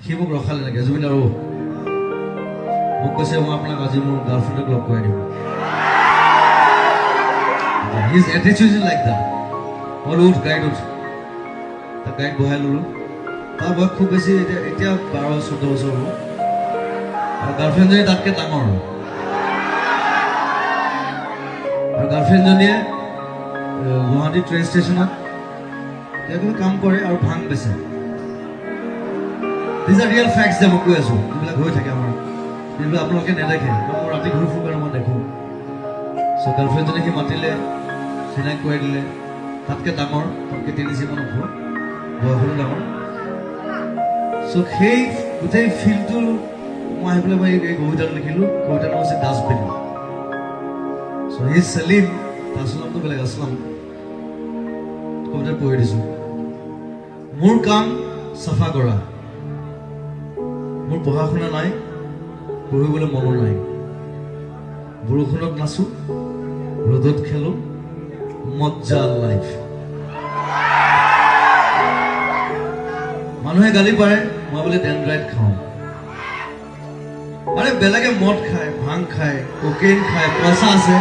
সি মোক ৰখালে নেকি জুবিন আৰু মোক কৈছে মই আপোনাক আজি মোৰ গাৰ্লফ্ৰেণ্ডক লগ কৰাই দিম his attitude is like that মই উঠ গাইড উঠ তাক গাইড বহাই ল'লোঁ তাৰ বয়স খুব বেছি এতিয়া 12-14 বছৰ হ'ব আৰু গাৰ্লফ্ৰেণ্ডজনী তাতকৈ ডাঙৰ আৰু গাৰ্লফ্ৰেণ্ডজনীয়ে গুৱাহাটী ট্ৰেইন ষ্টেচনত এইবিলাক কাম কৰে আৰু ভাং বেচে দিজ আৰ ৰিয়েল ফেক্টছ যে মই কৈ আছোঁ এইবিলাক হৈ থাকে আমাৰ এইবিলাক আপোনালোকে নেদেখে মই ৰাতি ঘূৰি ফুৰোঁ কাৰণে মই দেখোঁ চ' গাৰ্লফ্ৰেণ্ডজনী সি মাতিলে চিনাকি কৰাই দিলে তাতকৈ ডাঙৰ তাতকৈ 3 ইঞ্চিমান ওখ বয়সৰো ডাঙৰ চ' সেই গোটেই ফিল্ডটো মই আহি পেলাই মই এই কবিতাটো লিখিলোঁ কবিতাটো হৈছে ডাষ্টবিন চ' হি চেলিম তাৰ আছলামটো বেলেগ আছলাম কবিতাত পঢ়ি দিছোঁ মোৰ কাম চাফা কৰা মোৰ পঢ়া শুনা নাই পঢ়িবলৈ মনো নাই বৰষুণত নাচোঁ ৰ'দত খেলোঁ মজ্জা লাইফ মানুহে গালি পাৰে মই বোলে ডেনড্ৰাইট খাওঁ আৰে বেলেগে মদ খায় ভাং খায় কোকেইন খায় পইচা আছে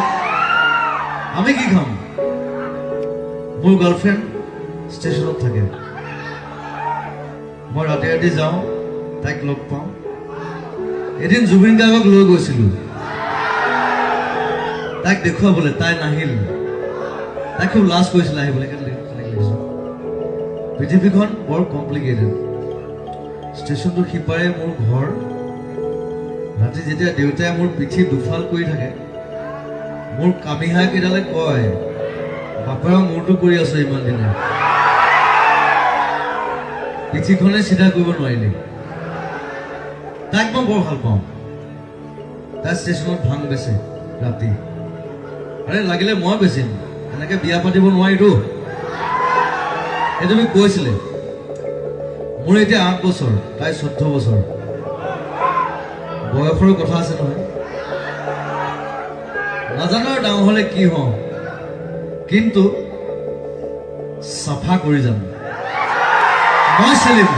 আমি কি খাম মোৰ গাৰ্লফ্ৰেণ্ড ষ্টেচনত থাকে মই ৰাতি ৰাতি যাওঁ তাইক লগ পাওঁ এদিন জুবিন গাৰ্গক লৈ গৈছিলোঁ তাইক দেখুৱাবলৈ তাই নাহিল তাই খুব লাজ কৰিছিলে আহিবলৈ পৃথিৱীখন বৰ কমপ্লিকেটেড ষ্টেচনটোৰ সিপাৰে মোৰ ঘৰ ৰাতি যেতিয়া দেউতাই মোৰ পিঠি দুফাল কৰি থাকে মোৰ কামিহাকেইডালে কয় বাপেৰক মূৰটো কৰি আছো ইমান দিনে পিঠিখনে চিধা কৰিব নোৱাৰিলে তাইক মই বৰ ভাল পাওঁ তাই ষ্টেচনত ভাং বেচে ৰাতি আৰে লাগিলে মই বেচিম এনেকৈ বিয়া পাতিব নোৱাৰিতো সেইটো মোক কৈছিলে মোৰ এতিয়া 8 বছৰ তাই 14 বছৰ বয়সৰ কথা আছে নহয় নাজানো আৰু ডাঙৰ হ'লে কি হওঁ কিন্তু চাফা কৰি যাম মই চেলিম